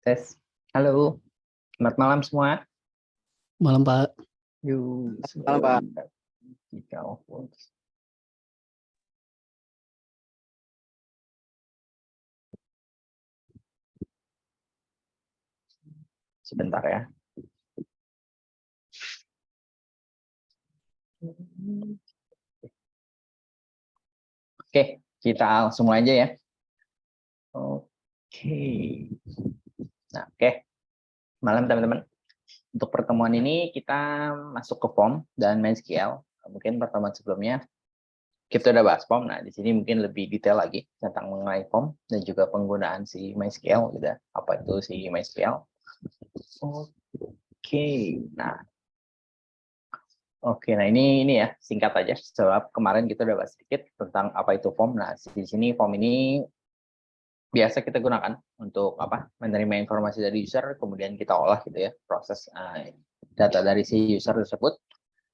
Tes. Halo, selamat malam semua. Malam Pak. Yuk, Malam, Pak. Sebentar ya. Oke, kita langsung aja ya. Oke. Nah, oke. Malam teman-teman. Untuk pertemuan ini kita masuk ke form dan MySQL. Mungkin pertemuan sebelumnya kita udah bahas form. Nah, di sini mungkin lebih detail lagi tentang mengenai form dan juga penggunaan si MySQL gitu. Apa itu si MySQL? Oke. Nah ini ya singkat aja. Sebab kemarin kita udah bahas sedikit tentang apa itu form. Nah, di sini form ini biasa kita gunakan untuk menerima informasi dari user, kemudian kita olah gitu ya, proses data dari si user tersebut.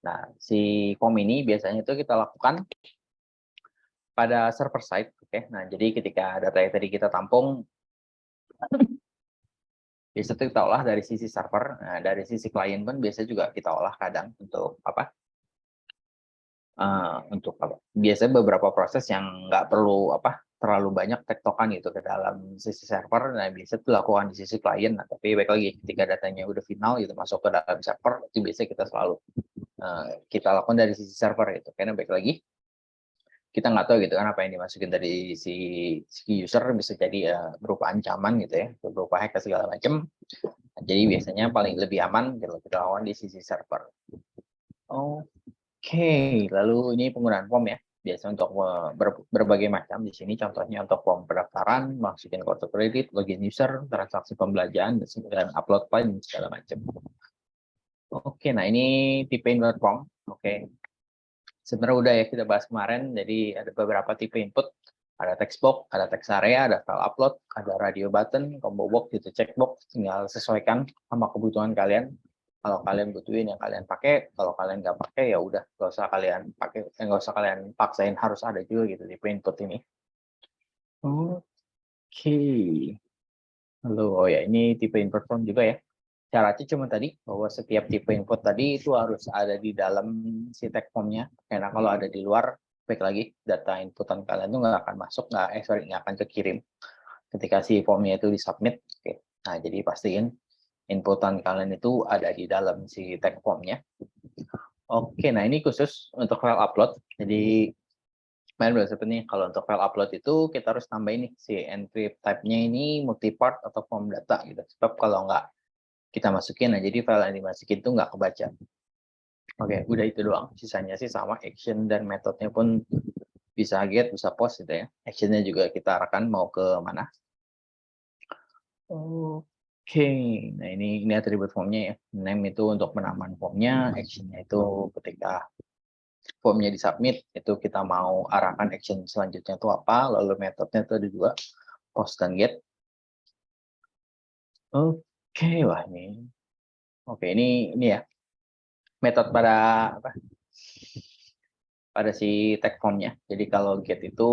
Nah, si form ini biasanya itu kita lakukan pada server side, oke. Nah, jadi ketika data yang tadi kita tampung, biasa itu kita olah dari sisi server. Nah, dari sisi klien pun biasa juga kita olah kadang untuk biasanya beberapa proses yang nggak perlu terlalu banyak tektokan gitu ke dalam sisi server. Nah, biasa itu dilakukan di sisi klien. Nah, tapi baik lagi ketika datanya udah final gitu masuk ke dalam server, itu biasanya kita selalu kita lakukan dari sisi server gitu. Karena baik lagi kita nggak tahu gitu kan apa yang dimasukin dari si user, bisa jadi berupa ancaman gitu ya, berupa hack segala macam. Nah, jadi biasanya paling lebih aman gitu kita lakukan di sisi server. Oke, lalu ini penggunaan form ya. Biasa untuk berbagai macam. Di sini contohnya untuk form pendaftaran, masukin kartu kredit, login user, transaksi pembelanjaan, dan upload file, dan segala macam. Oke, nah ini tipe input form. Oke, sebenarnya udah ya kita bahas kemarin. Jadi ada beberapa tipe input. Ada text box, ada text area, ada file upload, ada radio button, combo box, gitu, checkbox. Tinggal sesuaikan sama kebutuhan kalian. Kalau kalian butuhin yang kalian pakai, kalau kalian nggak pakai ya udah nggak usah kalian pakai, nggak usah kalian paksain harus ada juga gitu tipe input ini. Oke. Lalu ya ini tipe input form juga ya. Syaratnya cuma tadi bahwa setiap tipe input tadi itu harus ada di dalam si tag formnya. Karena kalau ada di luar, baik lagi data inputan kalian itu nggak akan masuk, nggak akan kekirim ketika si formnya itu disubmit. Oke. Nah, jadi pastiin inputan kalian itu ada di dalam si tag formnya. Oke, nah ini khusus untuk file upload. Jadi main udah seperti kalau untuk file upload itu kita harus tambah ini si entry type-nya ini multi-part atau form data gitu. Sebab kalau nggak kita masukin, nah jadi file yang dimasukin itu nggak kebaca. Oke, udah itu doang. Sisanya sih sama, action dan metodenya pun bisa get, bisa post gitu ya. Actionnya juga kita arahkan mau ke mana. Oke, nah ini atribut formnya ya. Name itu untuk penamaan formnya, actionnya itu ketika formnya disubmit, itu kita mau arahkan action selanjutnya itu apa, lalu metodenya itu ada dua, post dan get. Oke, wah ini. Oke, ini ya. Metode pada si tag formnya. Jadi kalau get itu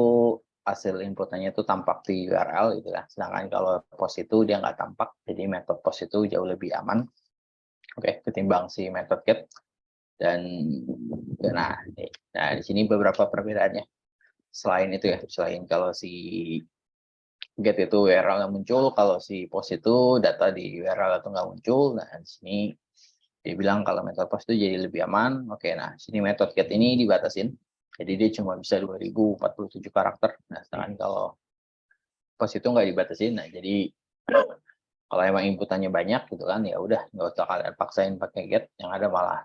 hasil inputannya itu tampak di URL gitu ya. Sedangkan kalau post itu dia nggak tampak, jadi metode post itu jauh lebih aman. Oke, ketimbang si metode get. Dan nah di sini beberapa perbedaannya. Selain itu ya, selain kalau si get itu URL yang muncul, kalau si post itu data di URL itu nggak muncul. Nah, di sini dia bilang kalau metode post itu jadi lebih aman. Oke, nah sini metode get ini dibatasin. Jadi dia cuma bisa 2047 karakter. Nah, sedangkan kalau post itu nggak dibatasin. Nah, jadi kalau emang inputannya banyak gitu kan, ya udah nggak usah kalian paksain pakai get. Yang ada malah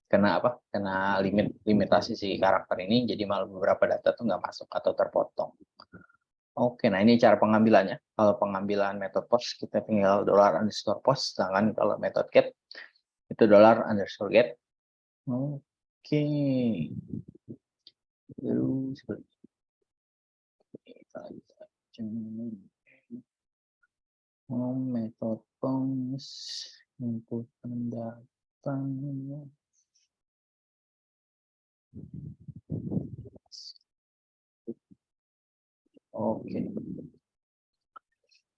kena limitasi si karakter ini, jadi malah beberapa data tuh nggak masuk atau terpotong. Oke, nah ini cara pengambilannya. Kalau pengambilan metode post kita tinggal $_post, sedangkan kalau metode get itu $_get. Oke. Terus metode post input data. Oke.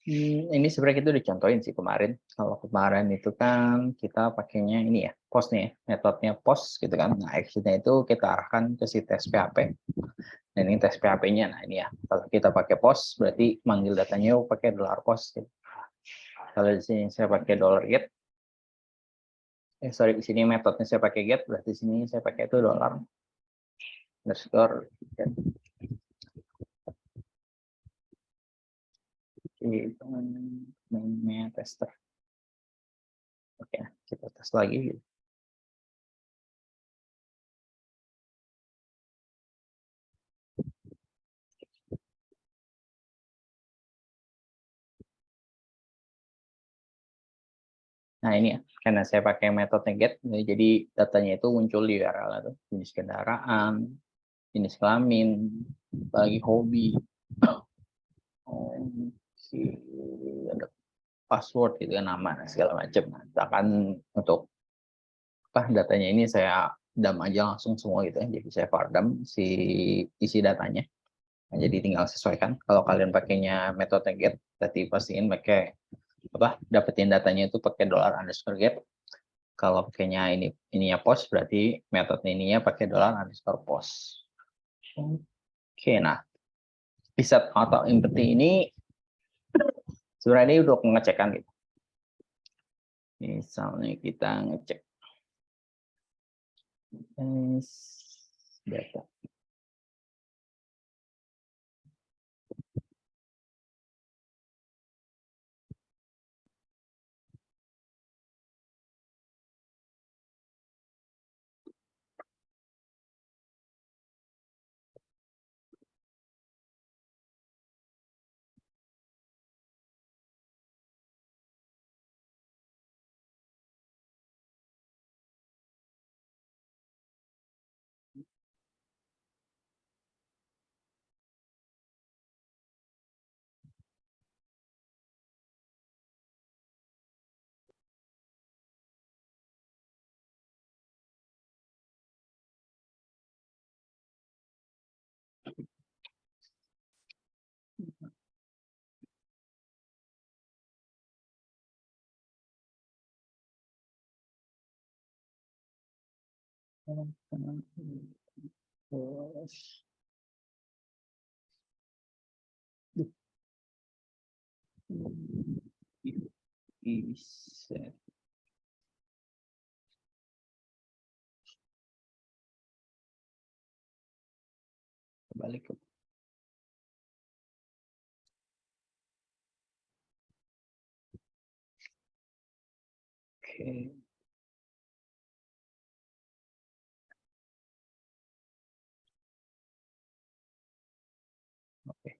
Ini sebenarnya kita udah contohin sih kemarin. Kalau kemarin itu kan kita pakainya ini ya, POS nih ya, metodenya POS gitu kan. Nah, actionnya itu kita arahkan ke si tes PHP. Dan ini tes PHP-nya. Nah, ini ya. Kalau kita pakai POS, berarti manggil datanya pakai dollar POS. Gitu. Kalau di sini saya pakai dollar get, sorry, di sini metodenya saya pakai get, berarti di sini saya pakai itu dollar underscore get. Itu namanya tester. Oke, kita tes lagi. Gitu. Nah ini ya, karena saya pakai metode get, jadi datanya itu muncul di URL itu jenis kendaraan, jenis kelamin, bagi hobi, si ada password gitu kan, nama segala macam. Nah, misalkan untuk datanya ini saya dam aja langsung semua gitu ya, jadi saya vardam si isi datanya. Nah, jadi tinggal sesuaikan. Kalau kalian pakainya metode get, berarti pastiin pakai dapetin datanya itu pakai dollar underscore get. Kalau pakainya ininya post, berarti metode ininya pakai dollar underscore post. Oke, nah di set atau empty ini sebenarnya ini udah mengecekkan gitu. Misalnya kita ngecek data. Balik ke oke. Oke.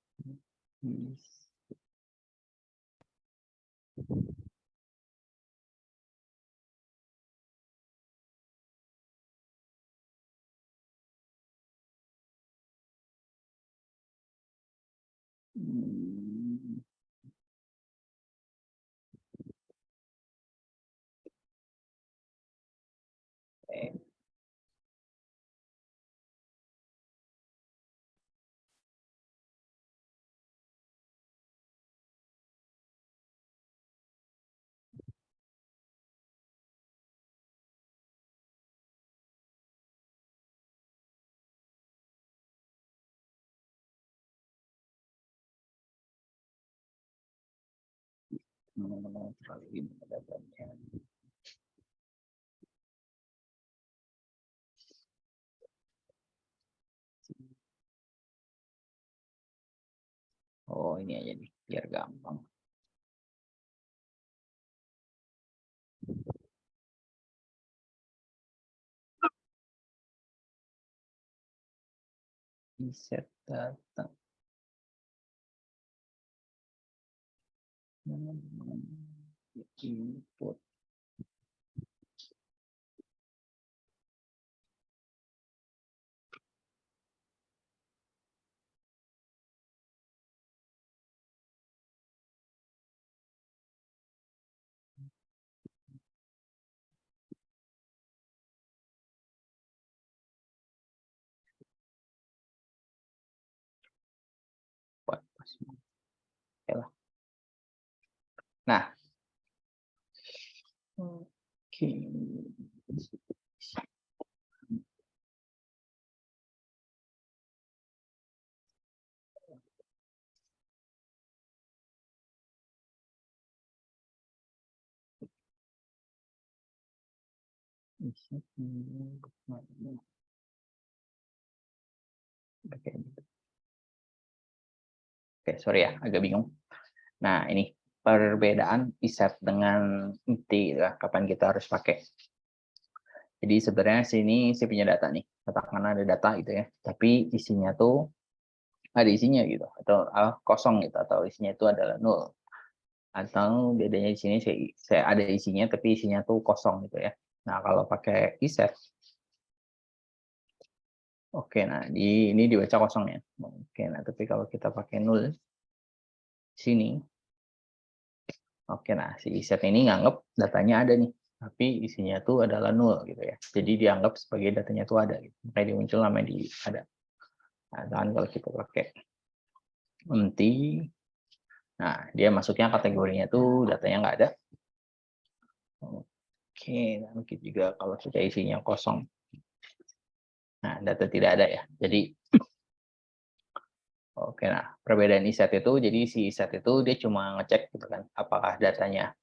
Oh ini aja nih, biar gampang. Set data. Input. Oke lah. Nah, oke. Oke, sorry ya, agak bingung. Nah, ini perbedaan iset dengan inti ya, kapan kita harus pakai. Jadi sebenarnya sini saya punya data nih, katakan ada data gitu ya, tapi isinya tuh ada isinya gitu, atau kosong gitu, atau isinya itu adalah nol. Atau bedanya di sini saya ada isinya, tapi isinya tuh kosong gitu ya. Nah, kalau pakai iset, oke, nah ini dibaca kosong ya. Oke, nah tapi kalau kita pakai nol sini, oke, nah si iset ini nganggep datanya ada nih, tapi isinya tuh adalah nol gitu ya. Jadi dianggap sebagai datanya tuh ada gitu. Makanya dia muncul namanya di ada. Nah, dan kalau kita pakai empty, nah dia masuknya kategorinya tuh datanya nggak ada. Oke, nah mungkin juga kalau kita isinya kosong. Nah, data tidak ada ya. Jadi oke, nah perbedaan iset itu, jadi si iset itu dia cuma ngecek gitu kan, apakah datanya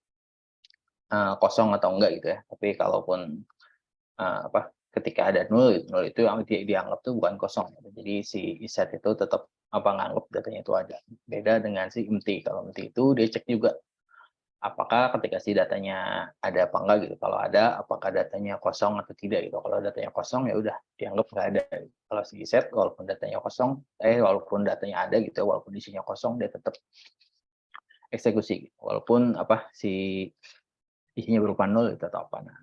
kosong atau enggak gitu ya. Tapi kalaupun ketika ada nol, nol itu yang dianggap tuh bukan kosong. Gitu. Jadi si iset itu tetap nganggap datanya itu ada. Beda dengan si empty. Kalau empty itu dia cek juga apakah ketika si datanya ada apa enggak gitu. Kalau ada, apakah datanya kosong atau tidak gitu. Kalau datanya kosong ya udah dianggap nggak ada. Kalau si set walaupun datanya kosong, walaupun datanya ada gitu, walaupun isinya kosong dia tetap eksekusi. Gitu. Walaupun si isinya berupa nol itu atau apa. Nah,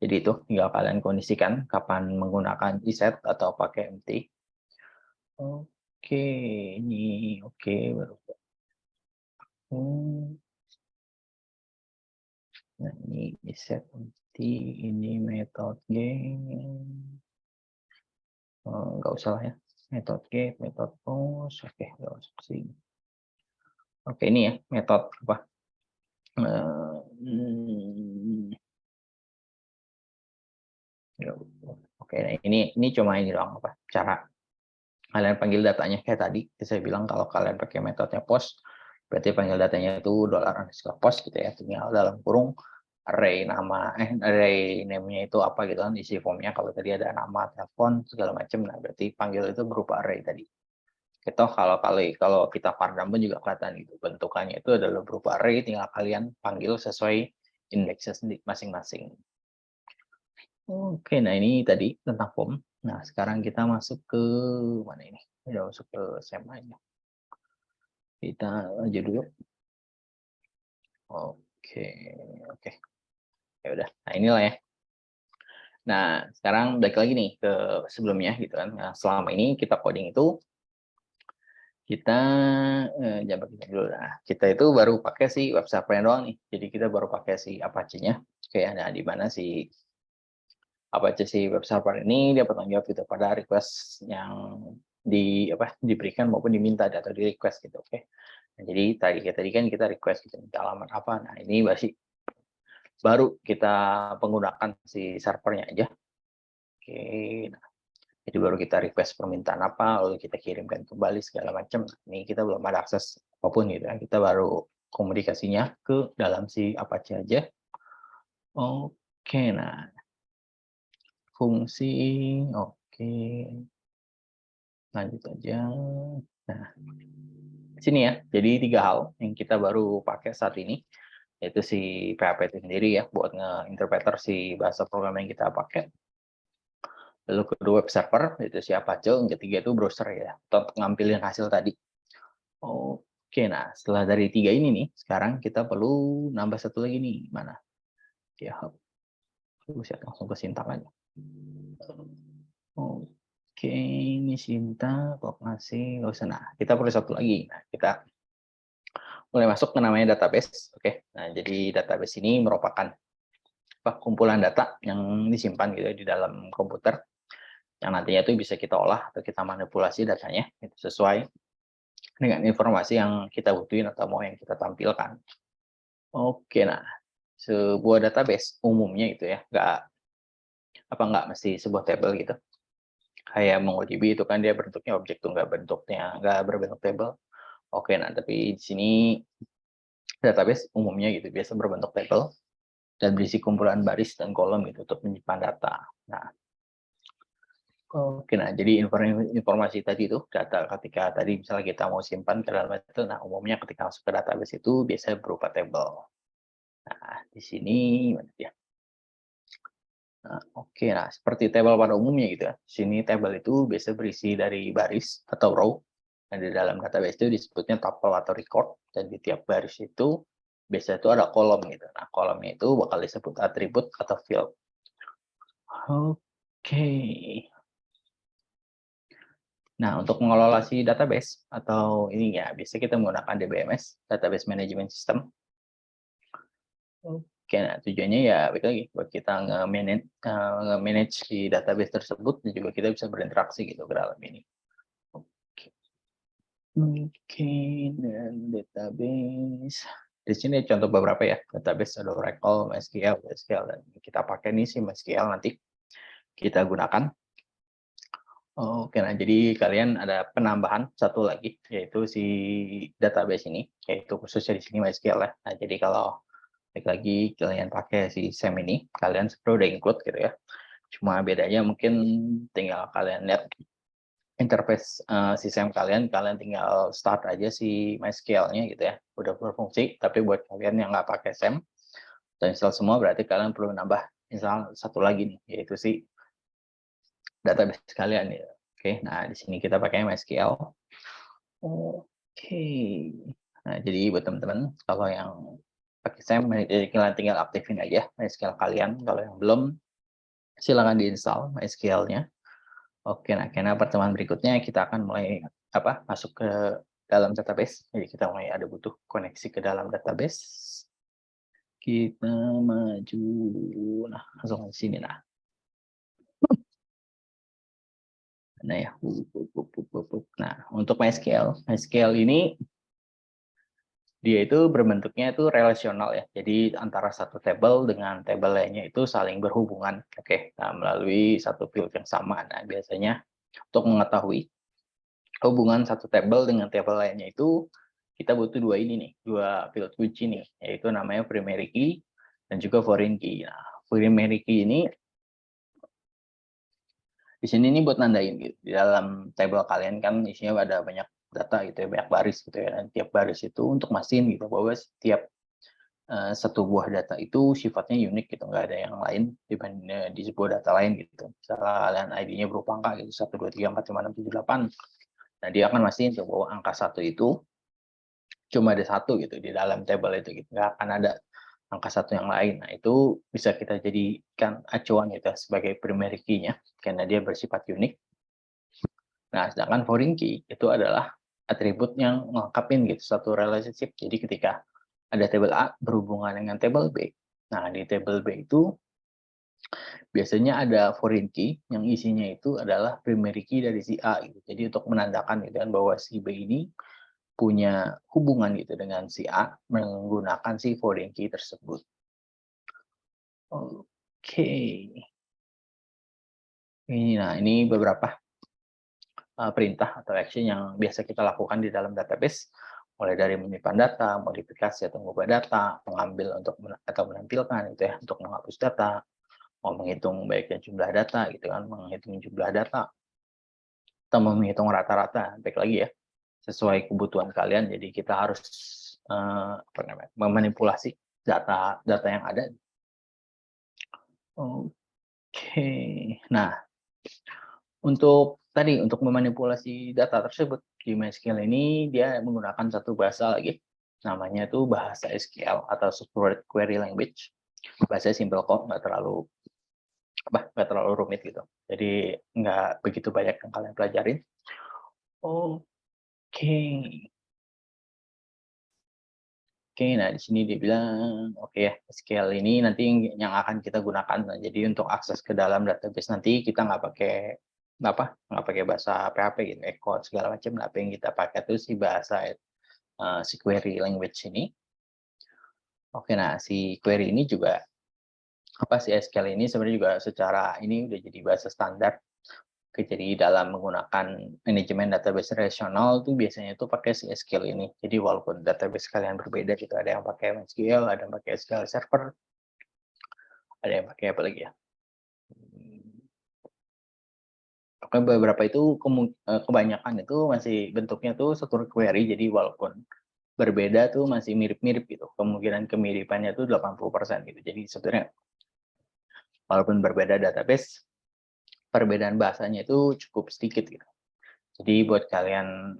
jadi itu tinggal kalian kondisikan kapan menggunakan iset atau pakai empty. Oke, ini oke baru. Nah, ini iset empty, ini method gain. Nggak usah lah ya. Method get, method post. Oke, nggak usah sih. Oke, ini ya metode apa? Oke, nah ini cuma ini doang apa? Cara kalian panggil datanya kayak tadi. Saya bilang kalau kalian pakai metodenya post, berarti panggil datanya itu $_post gitu ya. Tinggal dalam kurung array array name-nya itu apa gitu kan, isi formnya. Kalau tadi ada nama, telepon, segala macam, nah berarti panggil itu berupa array tadi. Itu kalau kita Pardam pun juga kelihatan gitu. Bentukannya itu adalah berupa array, tinggal kalian panggil sesuai indeksnya masing-masing. Oke, nah ini tadi tentang form. Nah, sekarang kita masuk ke mana ini? Kita masuk ke SMA-nya. Kita aja dulu. Oke, oke. Ya udah. Nah, inilah ya. Nah, sekarang balik lagi nih ke sebelumnya gitu kan. Nah, selama ini kita coding itu kita jabat dulu. Nah, kita itu baru pakai si web server doang nih. Jadi kita baru pakai si Apache-nya. Oke, nah di mana si Apache si web server ini dia bertanggung jawab gitu pada request yang diberikan maupun diminta atau di request gitu. Oke. Nah, jadi tadi kan kita request gitu minta alamat apa. Nah, ini baru kita menggunakan si servernya aja. Oke. Nah, jadi baru kita request permintaan apa, lalu kita kirimkan kembali segala macam. Ini kita belum ada akses apapun gitu ya. Kita baru komunikasinya ke dalam si Apache aja. Oke, nah fungsi, oke, lanjut aja. Nah, sini ya. Jadi 3 hal yang kita baru pakai saat ini, yaitu si PHP itu sendiri ya buat nge-interpreter si bahasa program yang kita pakai. Lalu kedua web server, itu si Apache. Yang ketiga itu browser ya, untuk ngampilin hasil tadi. Oke, nah setelah dari 3 ini nih, sekarang kita perlu nambah satu lagi nih, mana? GitHub. Buset, langsung ke Sinta aja. Oke, ini Sinta, kok ngasih, nggak usah. Nah, kita perlu satu lagi. Nah, kita mulai masuk ke namanya database. Oke, nah jadi database ini merupakan kumpulan data yang disimpan gitu di dalam komputer, yang nantinya itu bisa kita olah atau kita manipulasi datanya itu sesuai dengan informasi yang kita butuhin atau mau yang kita tampilkan. Oke, nah sebuah database umumnya itu ya, nggak mesti sebuah table gitu. Kayak MongoDB itu kan dia bentuknya objek tuh, nggak berbentuk table. Oke, nah tapi di sini database umumnya gitu biasa berbentuk table dan berisi kumpulan baris dan kolom gitu untuk menyimpan data. Nah, oke, nah jadi informasi tadi itu data ketika tadi misalnya kita mau simpan ke dalam itu, nah umumnya ketika masuk ke database itu biasanya berupa table. Nah, di sini mana ya? Nah, oke, nah seperti table pada umumnya gitu ya. Di sini table itu biasa berisi dari baris atau row. Dan di dalam database itu disebutnya tuple atau record. Dan di tiap baris itu biasa itu ada kolom gitu. Nah, kolomnya itu bakal disebut atribut atau field. Oke. Nah, untuk mengelola si database atau ini ya, biasa kita menggunakan DBMS, Database Management System. Oke, nah tujuannya ya balik lagi buat kita nge-manage di database tersebut dan juga kita bisa berinteraksi gitu ke dalam ini. Oke. Oke, dan database. Di sini contoh beberapa ya, database ada Oracle, MySQL, dan kita pakai nih si MySQL nanti kita gunakan. Oke, nah jadi kalian ada penambahan satu lagi, yaitu si database ini, yaitu khususnya di sini MySQL ya. Nah, jadi kalau lagi kalian pakai si SAM ini, kalian sebenarnya udah include gitu ya. Cuma bedanya mungkin tinggal kalian lihat interface si SAM kalian tinggal start aja si MySQL-nya gitu ya. Udah berfungsi, tapi buat kalian yang nggak pakai SAM, dan install semua berarti kalian perlu nambah install satu lagi nih, yaitu si database kalian ya. Oke, nah di sini kita pakai MySQL. Oke. Nah, jadi buat teman-teman kalau yang pakai SAM, kalian tinggal aktifin aja MySQL kalian. Kalau yang belum, silakan diinstal MySQL-nya. Oke, nah karena pertemuan berikutnya kita akan mulai masuk ke dalam database. Jadi kita mulai ada butuh koneksi ke dalam database. Kita maju, nah langsung di sini nah. Nah ya, nah untuk MySQL ini dia itu berbentuknya itu relasional ya. Jadi antara satu table dengan table lainnya itu saling berhubungan. Oke, nah melalui satu field yang sama. Nah biasanya untuk mengetahui hubungan satu table dengan table lainnya itu kita butuh dua field kunci nih, yaitu namanya primary key dan juga foreign key. Nah, primary key ini di sini nih buat nandain gitu. Di dalam table kalian kan isinya ada banyak data gitu ya, banyak baris gitu ya. Dan tiap baris itu untuk mastiin gitu bahwa setiap satu buah data itu sifatnya unik gitu, nggak ada yang lain dibanding di sebuah data lain gitu. Misalnya kalian ID-nya berupa angka gitu, 1, 2, 3, 4, 5, 6, 7, 8. Nah, dia akan mastiin tuh bahwa angka 1 itu cuma ada satu gitu di dalam table itu gitu, nggak akan ada angka 1 yang lain. Nah, itu bisa kita jadikan acuan gitu sebagai primary key-nya karena dia bersifat unik. Nah, sedangkan foreign key itu adalah atribut yang melengkapin gitu satu relationship. Jadi ketika ada table A berhubungan dengan table B. Nah, di table B itu biasanya ada foreign key yang isinya itu adalah primary key dari si A gitu. Jadi untuk menandakan gitu kan bahwa si B ini punya hubungan gitu dengan si A menggunakan si foreign key tersebut. Oke. Ini beberapa perintah atau action yang biasa kita lakukan di dalam database, mulai dari menyimpan data, modifikasi atau mengubah data, mengambil atau menampilkan gitu ya, untuk menghapus data, mau menghitung baiknya jumlah data gitu kan, menghitung jumlah data, atau menghitung rata-rata, baik lagi ya, sesuai kebutuhan kalian. Jadi kita harus memanipulasi data yang ada. Oke, nah untuk memanipulasi data tersebut di MySQL ini dia menggunakan satu bahasa lagi, namanya tuh bahasa SQL atau Structured Query Language. Bahasa simple kok, nggak terlalu rumit gitu. Jadi nggak begitu banyak yang kalian pelajarin. Oke. Oke, nah di sini dia bilang, oke ya, SQL ini nanti yang akan kita gunakan. Nah, jadi untuk akses ke dalam database nanti kita nggak pakai nggak pakai bahasa PHP gitu, Echo segala macam. Apa yang kita pakai itu si bahasa si query language ini. Oke, nah si query ini juga si SQL ini sebenarnya juga secara ini udah jadi bahasa standar. Oke, jadi dalam menggunakan manajemen database relasional tuh biasanya tuh pakai si SQL ini. Jadi walaupun database kalian berbeda gitu, ada yang pakai MySQL, ada yang pakai SQL Server, ada yang pakai apa lagi ya? Pokoknya beberapa itu kebanyakan itu masih bentuknya tuh struktur query, jadi walaupun berbeda tuh masih mirip-mirip gitu. Kemungkinan kemiripannya tuh 80% gitu. Jadi sebenarnya walaupun berbeda database, perbedaan bahasanya itu cukup sedikit gitu. Jadi buat kalian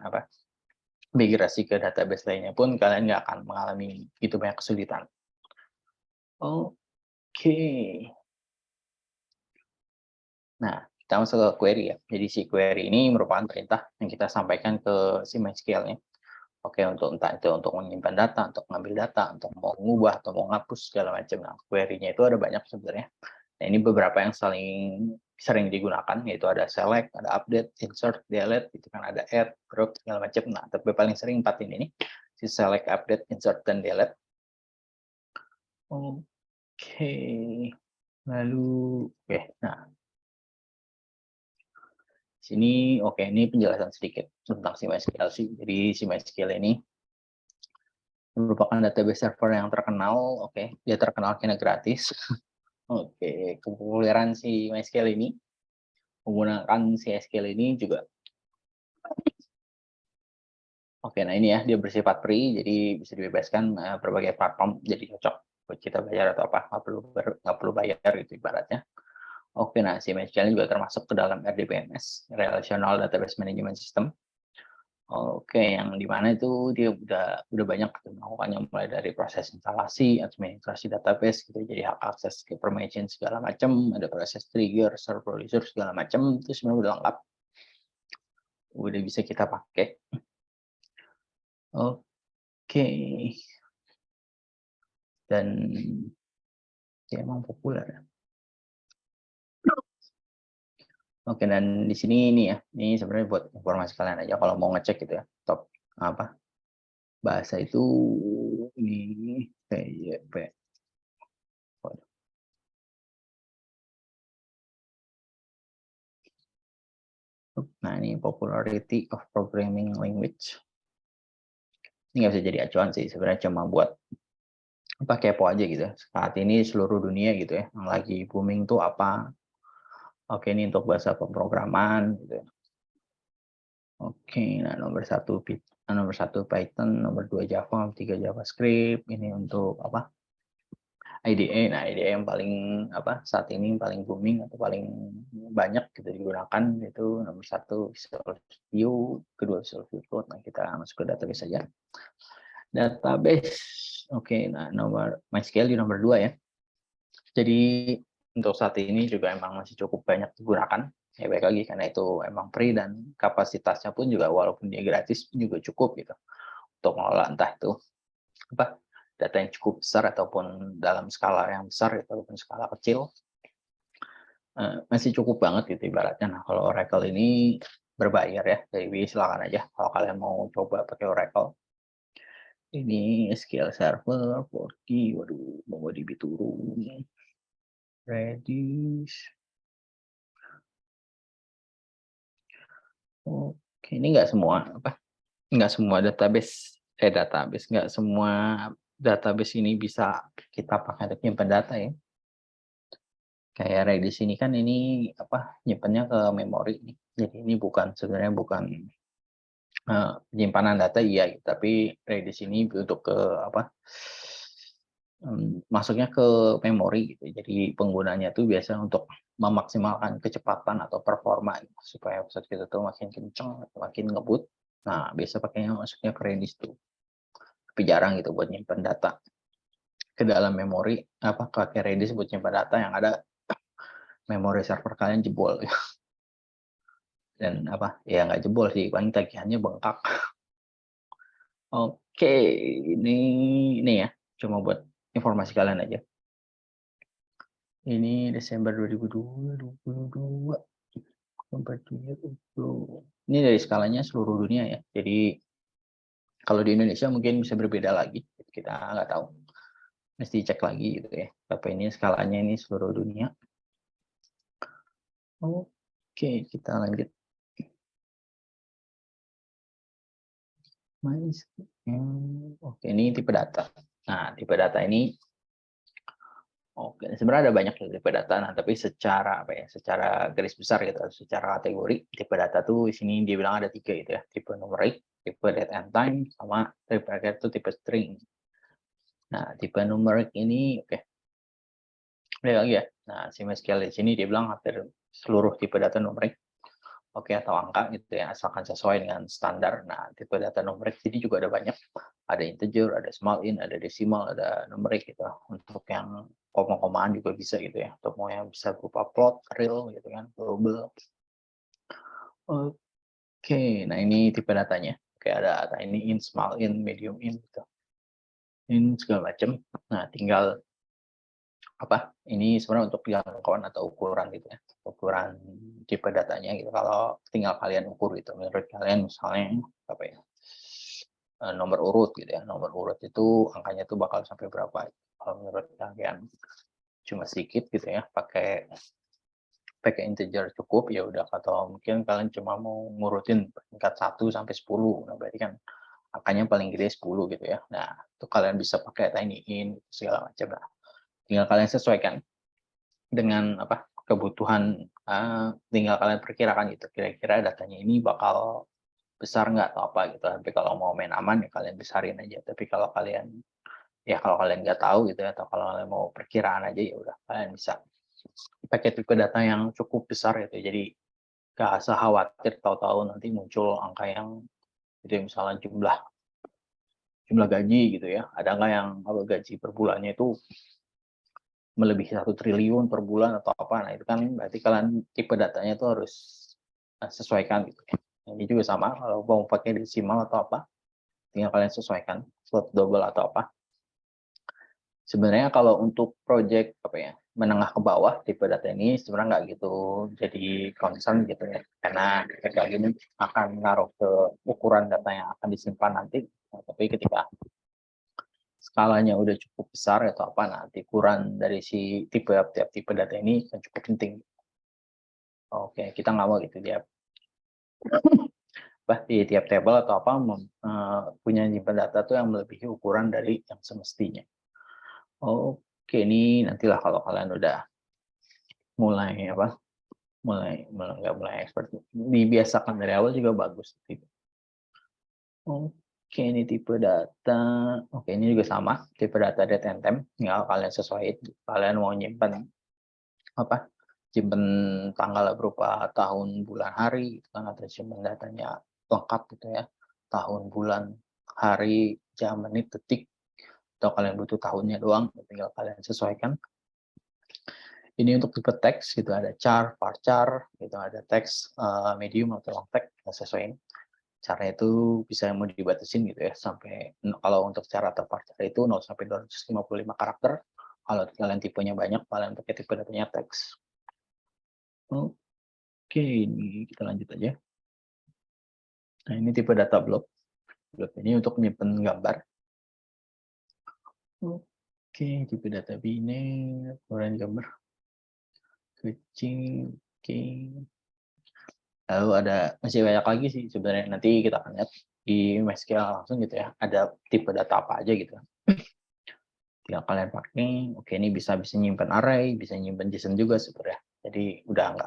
migrasi ke database lainnya pun kalian nggak akan mengalami gitu banyak kesulitan. Oke. Nah, kita masuk ke query ya. Jadi si query ini merupakan perintah yang kita sampaikan ke si MySQL-nya. Oke, untuk entah itu untuk menyimpan data, untuk mengambil data, untuk mau mengubah atau mau ngapus segala macam. Nah, query-nya itu ada banyak sebenarnya. Nah, ini beberapa yang sering digunakan, yaitu ada select, ada update, insert, delete, itu kan ada add, group, segala macam. Nah, tapi paling sering 4 ini nih, si select, update, insert, dan delete. Oke, lalu, nah, sini ini penjelasan sedikit tentang si MySQL sih. Jadi si MySQL ini merupakan database server yang terkenal. Dia terkenal karena gratis. Kepopuleran si MySQL ini menggunakan si SQL ini juga. Nah ini ya, dia bersifat free, jadi bisa dibebaskan berbagai platform, jadi cocok buat kita bayar atau apa, nggak perlu bayar gitu ibaratnya. Nah si MySQL juga termasuk ke dalam RDBMS, Relational Database Management System. Yang dimana itu dia udah banyak melakukannya, mulai dari proses instalasi, administrasi database gitu, jadi hak akses ke permission segala macam, ada proses trigger, server user segala macam, itu sebenarnya udah lengkap, udah bisa kita pakai. Dan dia emang populer ya. Dan di sini ini ya, ini sebenarnya buat informasi kalian aja kalau mau ngecek gitu ya, top bahasa itu ini PYP. Nah, ini popularity of programming language. Ini nggak bisa jadi acuan sih, sebenarnya cuma buat kepo aja gitu. Saat ini seluruh dunia gitu ya, yang lagi booming tuh apa. Ini untuk bahasa pemrograman gitu. Nah nomor satu Python, nomor 2 Java, 3 JavaScript. Ini untuk IDE. Nah, IDE yang paling saat ini paling booming atau paling banyak kita digunakan itu nomor 1 Visual Studio, kedua Visual Code. Nah, kita masuk ke database saja. Database. Nah nomor MySQL di nomor 2 ya. Jadi untuk saat ini juga emang masih cukup banyak digunakan. Ya baik lagi karena itu emang free dan kapasitasnya pun juga walaupun dia gratis juga cukup gitu untuk mengelola entah itu data yang cukup besar ataupun dalam skala yang besar ataupun skala kecil, masih cukup banget gitu ibaratnya. Nah kalau Oracle ini berbayar ya, jadi silakan aja kalau kalian mau coba pakai Oracle. Ini SQL Server, Porky, waduh, MongoDB turun, Redis. Ini nggak semua database ini bisa kita pakai untuk nyimpan data ya. Kayak Redis ini kan ini nyimpannya ke memori nih. Jadi ini sebenarnya bukan penyimpanan data iya, tapi Redis ini untuk ke masuknya ke memori gitu. Jadi penggunanya tuh biasa untuk memaksimalkan kecepatan atau performa gitu, supaya website kita tuh makin kenceng atau makin ngebut. Nah, biasa pakainya masuknya ke Redis tuh. Tapi jarang gitu buat nyimpan data ke dalam memori, pakai Redis buat nyimpan data yang ada memori server kalian jebol. Dan ya nggak jebol sih, paling tagihannya bengkak. Ini ya, cuma buat informasi kalian aja. Ini Desember 2022. Ini dari skalanya seluruh dunia ya. Jadi kalau di Indonesia mungkin bisa berbeda lagi. Kita nggak tahu. Mesti cek lagi gitu ya. Tapi ini skalanya ini seluruh dunia. Oke, kita lanjut. Oke, ini tipe data. Nah, tipe data ini sebenarnya ada banyak tipe data, nah tapi secara secara garis besar gitu, secara kategori tipe data tuh di sini dia bilang ada 3 gitu ya, tipe numerik, tipe date and time, sama tipe itu tipe string. Nah, tipe numerik ini balik lagi ya. Nah, si MySQL di sini dia bilang hampir seluruh tipe data numerik atau angka gitu ya, asalkan sesuai dengan standar. Nah, tipe data numerik jadi juga ada banyak. Ada integer, ada small int, ada decimal, ada numerik gitu. Untuk yang koma-komaan juga bisa gitu ya. Atau mau yang bisa berupa plot, real gitu kan, global. Oke, nah ini tipe datanya. Oke, ada data ini int, small int, medium int gitu. Int segala macam. Nah, tinggal ini sebenarnya untuk jangkauan atau ukuran gitu ya, ukuran tipe datanya gitu. Kalau tinggal kalian ukur gitu, menurut kalian misalnya nomor urut gitu ya, nomor urut itu angkanya tuh bakal sampai berapa? Kalau menurut kalian cuma sedikit gitu ya, pakai integer cukup ya udah, atau mungkin kalian cuma mau ngurutin peringkat 1 sampai 10, nah berarti kan angkanya paling gede 10 gitu ya. Nah, itu kalian bisa pakai tiny int segala macam lah. Tinggal kalian sesuaikan dengan kebutuhan, tinggal kalian perkirakan gitu, kira-kira datanya ini bakal besar nggak atau apa gitu. Tapi kalau mau main aman ya kalian besarin aja. Tapi kalau kalian nggak tahu gitu ya, atau kalau kalian mau perkiraan aja ya udah kalian bisa pakai tipe data yang cukup besar gitu. Jadi nggak usah khawatir tahu-tahu nanti muncul angka yang itu ya, misalnya jumlah gaji gitu ya. Ada nggak yang gaji per bulannya itu melebihi 1 triliun per bulan atau apa. Nah, itu kan berarti kalian tipe datanya itu harus sesuaikan gitu ya. Ini juga sama, kalau mau pakai desimal atau apa, tinggal kalian sesuaikan, float double atau apa. Sebenarnya kalau untuk project menengah ke bawah, tipe data ini sebenarnya nggak gitu jadi concern gitu ya. Karena kayak gini akan ngaruh ke ukuran data yang akan disimpan nanti. Nah, tapi ketika skalanya udah cukup besar atau apa, nanti ukuran dari si tiap tipe data ini kan cukup penting. Oke, kita nggak mau gitu dia di tiap table atau apa punya nyimpan data tuh yang melebihi ukuran dari yang semestinya. Oke, ini nantilah kalau kalian udah mulai mulai expert, dibiasakan dari awal juga bagus gitu. Oke, ini tipe data. Oke, ini juga sama, tipe data date and time. Tinggal kalian sesuaiin. Kalian mau nyimpen simpen tanggal berupa tahun, bulan, hari, gitu kan, atau simpen datanya lengkap gitu ya. Tahun, bulan, hari, jam, menit, detik, atau kalian butuh tahunnya doang, tinggal kalian sesuaikan. Ini untuk tipe teks gitu, ada char, varchar, gitu, ada teks medium atau long text, sesuaiin. Caranya itu bisa mau dibatasin gitu ya, sampai kalau untuk cara tervarchar itu 0 sampai 255 karakter. Kalau kalian tipenya banyak, kalian pakai tipe datanya teks. Oke, ini kita lanjut aja. Nah, ini tipe data block. Block ini untuk menyimpan gambar. Oke, tipe data biner, kemudian gambar. Kucing, oke. Lalu ada masih banyak lagi sih sebenarnya. Nanti kita akan lihat di MySQL langsung gitu ya. Ada tipe data apa aja gitu. Tinggal kalian pakai. Oke, ini bisa nyimpan array, bisa nyimpan JSON juga sebenarnya. Jadi udah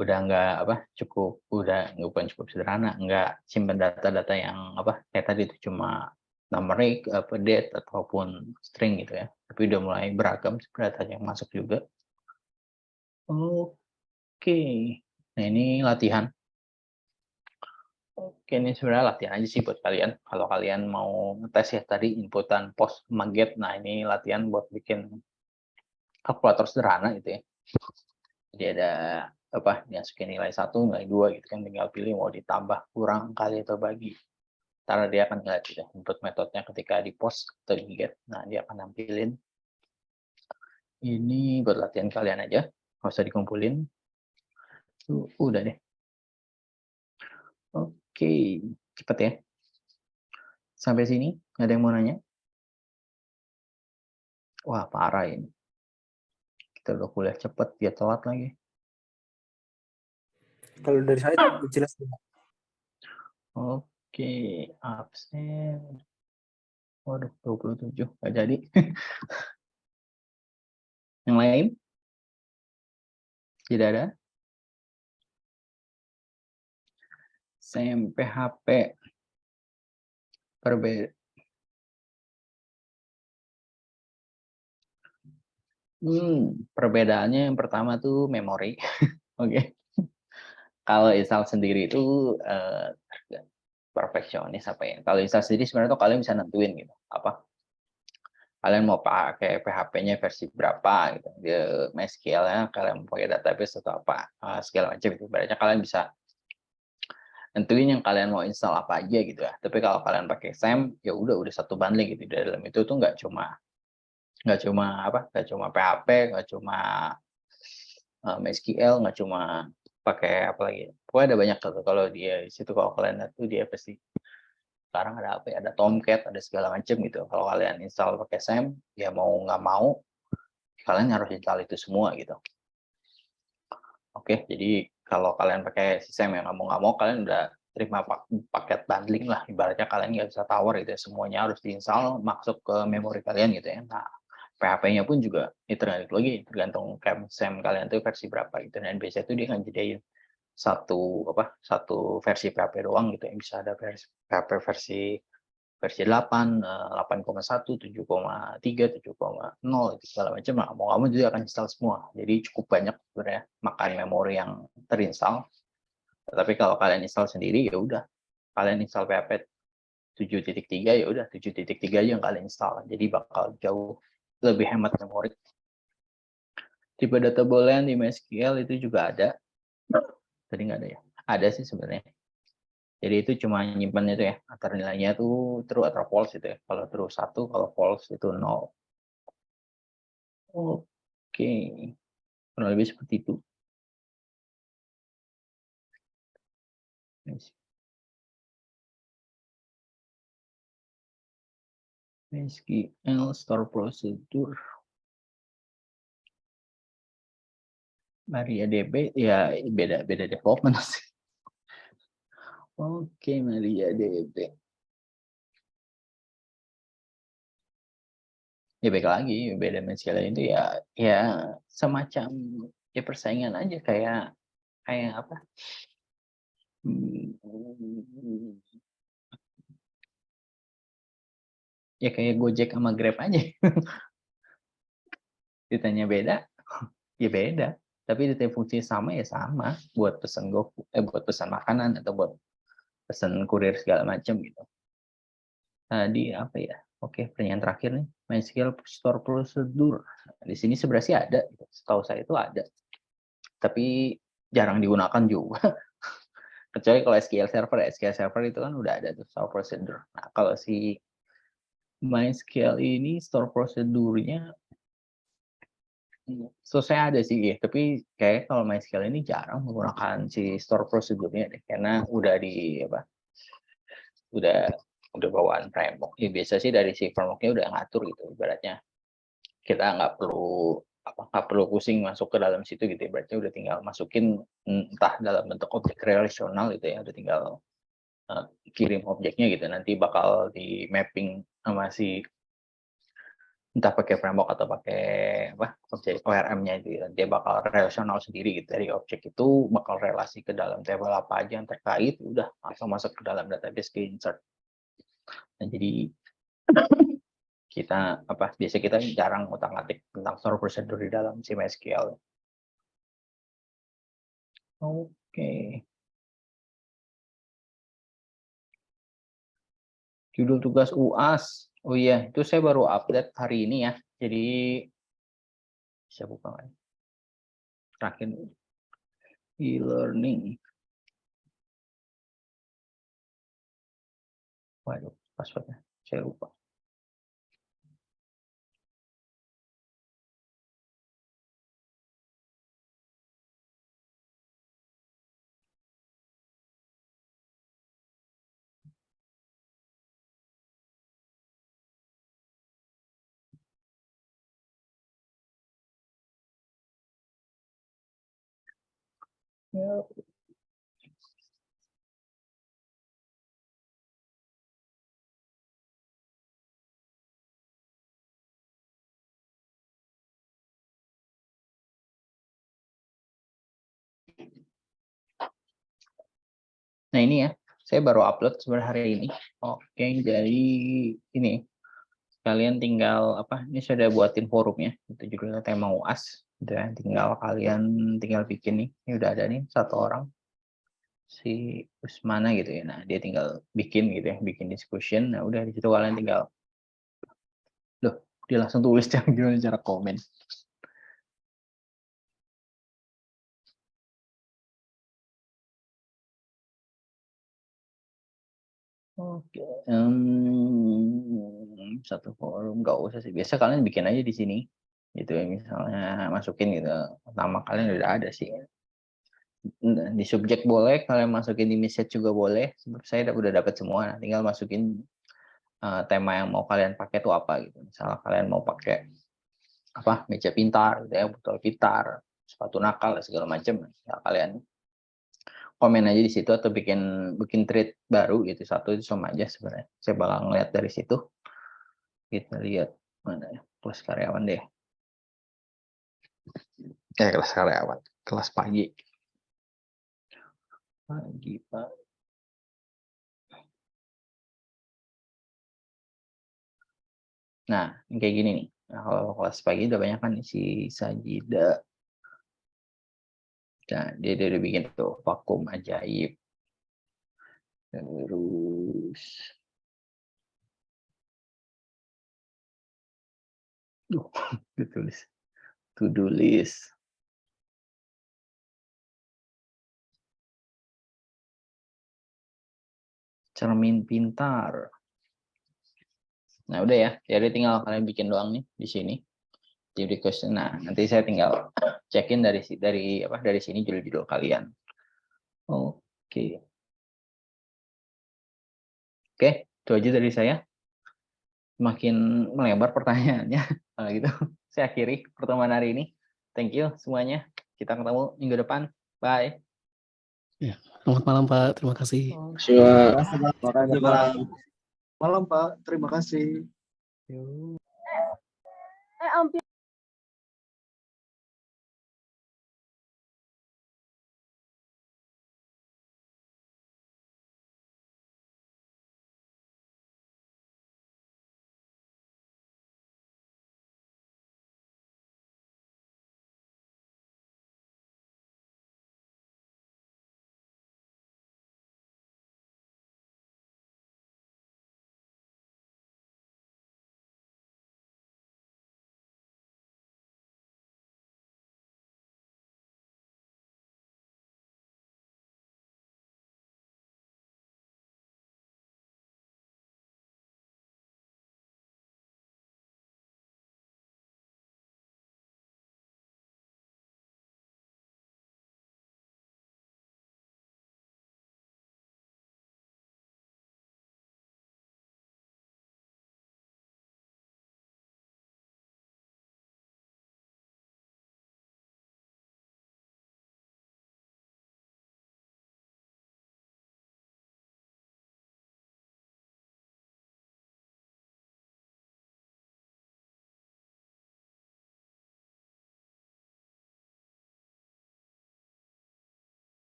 bukan cukup sederhana, enggak simpan data-data yang kayak tadi itu cuma numerik, date ataupun string gitu ya. Tapi udah mulai beragam data yang masuk juga. Oke. Nah, ini latihan. Oke, ini sebenarnya latihan aja sih buat kalian. Kalau kalian mau ngetes ya tadi inputan post sama get. Nah, ini latihan buat bikin kalkulator sederhana gitu ya. Jadi ada dimasukin nilai 1, nilai 2 gitu kan, tinggal pilih mau ditambah, kurang, kali atau bagi. Karena dia akan ngeliat gitu input metodenya ketika di post atau di get. Nah, dia akan nampilin. Ini buat latihan kalian aja, nggak usah dikumpulin. Udah deh. Oke, cepet ya. Sampai sini, ada yang mau nanya? Wah, parah ini. Kita udah kuliah cepet, dia telat lagi. Kalau dari saya jelas. Oke, absen. Waduh, 27. Nggak jadi. Yang lain? Tidak ada? PHP berbeda. Perbedaannya yang pertama tuh memori. Oke. Kalau install sendiri itu perfeksionis apa ya? Kalau install sendiri sebenarnya tuh kalian bisa nentuin gitu. Apa? Kalian mau pakai PHP-nya versi berapa gitu. Di MySQL-nya kalian mau pakai database atau apa segala macam itu. Berarti kalian bisa nentuin yang kalian mau install apa aja gitu ya. Tapi kalau kalian pakai SAM ya udah satu bundling gitu. Di dalam itu tuh nggak cuma PHP, nggak cuma MySQL, nggak cuma pakai apa lagi. Pokoknya ada banyak tuh kalau dia di situ, kalau kalian lihat tuh dia pasti sekarang ada apa ya, ada Tomcat, ada segala macam gitu. Kalau kalian install pakai SAM, ya mau nggak mau kalian harus install itu semua gitu. Oke, jadi kalau kalian pakai SAM yang nggak mau kalian udah terima paket bundling lah. Ibaratnya kalian nggak bisa tawar gitu ya, semuanya harus diinstal masuk ke memori kalian gitu ya. Nah, PHP-nya pun juga tergantung SAM kalian tuh versi berapa gitu. Dan biasanya itu dia akan jadiin satu versi PHP doang gitu ya. Bisa ada PHP versi 8, 8,1, 7,3, 7,0 itu segala macam. Nah, mau kamu juga akan install semua. Jadi cukup banyak sebenarnya makan memori yang terinstall. Tapi kalau kalian install sendiri ya udah, kalian install PHP 7.3 ya udah 7.3 aja yang kalian install. Jadi bakal jauh lebih hemat memori. Tipe data boolean di MySQL itu juga ada. Tadi nggak ada ya? Ada sih sebenarnya. Jadi itu cuma nyimpan itu ya, antar nilainya tuh true atau false itu ya. Kalau true 1, kalau false itu 0. Oke, kurang lebih seperti itu. SQL store procedure. MariaDB ya beda development sih. Oke, MariaDB. Ya baik lagi, beda MySQL itu ya semacam ya persaingan aja kayak apa? Ya kayak Gojek sama Grab aja. Ditanya beda, ya beda. Tapi ditanya fungsinya sama ya sama. Buat pesan buat pesan makanan atau buat pesan kurir segala macam gitu. Tadi apa ya? Oke, pertanyaan terakhir nih. MySQL store procedure. Di sini sebenarnya sih ada. Setahu saya itu ada. Tapi jarang digunakan juga. Kecuali kalau SQL Server itu kan udah ada tuh store procedure. Nah, kalau si MySQL ini store procedure-nya saya ada sih ya, tapi kayak kalau MySQL ini jarang menggunakan si store procedure-nya deh, karena udah udah bawaan framework. Ya, biasa sih dari si framework-nya udah ngatur gitu, ibaratnya kita nggak perlu pusing masuk ke dalam situ gitu, ibaratnya udah tinggal masukin entah dalam bentuk objek relasional gitu ya, udah tinggal kirim objeknya gitu, nanti bakal di mapping sama si entah pakai framework atau pakai objek ORM-nya itu ya. Dia bakal relasional sendiri gitu, dari objek itu bakal relasi ke dalam table apa aja yang terkait, udah langsung masuk ke dalam database, ke insert. Nah, jadi biasa kita jarang ngutak-ngatik tentang store procedure di dalam si MySQL. Oke. Judul tugas UAS. Oh iya, itu saya baru update hari ini ya. Jadi saya buka lagi. Terakhir e-learning. Waduh, passwordnya saya lupa. Yuk. Nah ini ya, saya baru upload sebenarnya hari ini. Oke, jadi ini kalian tinggal apa? Ini sudah buatin forumnya. Itu judulnya tema UAS. Udah tinggal kalian tinggal bikin nih. Ini udah ada nih satu orang si Usmana gitu ya. Nah dia tinggal bikin gitu ya, bikin discussion. Nah udah di situ kalian tinggal, loh dia langsung tulis gimana cara komen. Oke, satu forum nggak usah sih. Biasa kalian bikin aja di sini, gitu ya. Misalnya masukin gitu, nama kalian udah ada sih. Di subjek boleh, kalian masukin di message juga boleh. Saya udah dapat semua. Nah, tinggal masukin tema yang mau kalian pakai itu apa gitu. Misalnya kalian mau pakai apa meja pintar, gitu ya, botol pintar, sepatu nakal, segala macam. Ya, kalian komen aja di situ atau bikin thread baru gitu satu itu sama aja sebenarnya. Saya bakal ngeliat dari situ. Kita lihat mana ya kelas karyawan deh. Kelas karyawan, kelas pagi. Pagi Pak. Nah, kayak gini nih. Nah, kalau kelas pagi udah banyak kan si Sajida. Nah, dia udah bikin tuh vakum ajaib. Terus ditulis to do list. Cermin pintar. Nah, udah ya. Jadi tinggal kalian bikin doang nih di sini. Di request. Nah, nanti saya tinggal cekin dari sini judul-judul kalian. Oke. Oke, itu aja dari saya. Makin melebar pertanyaannya. Kalau gitu, saya akhiri pertemuan hari ini. Thank you semuanya. Kita ketemu minggu depan. Bye. Ya, selamat malam Pak. Terima kasih. Selamat malam Pak. Terima kasih. Yuk.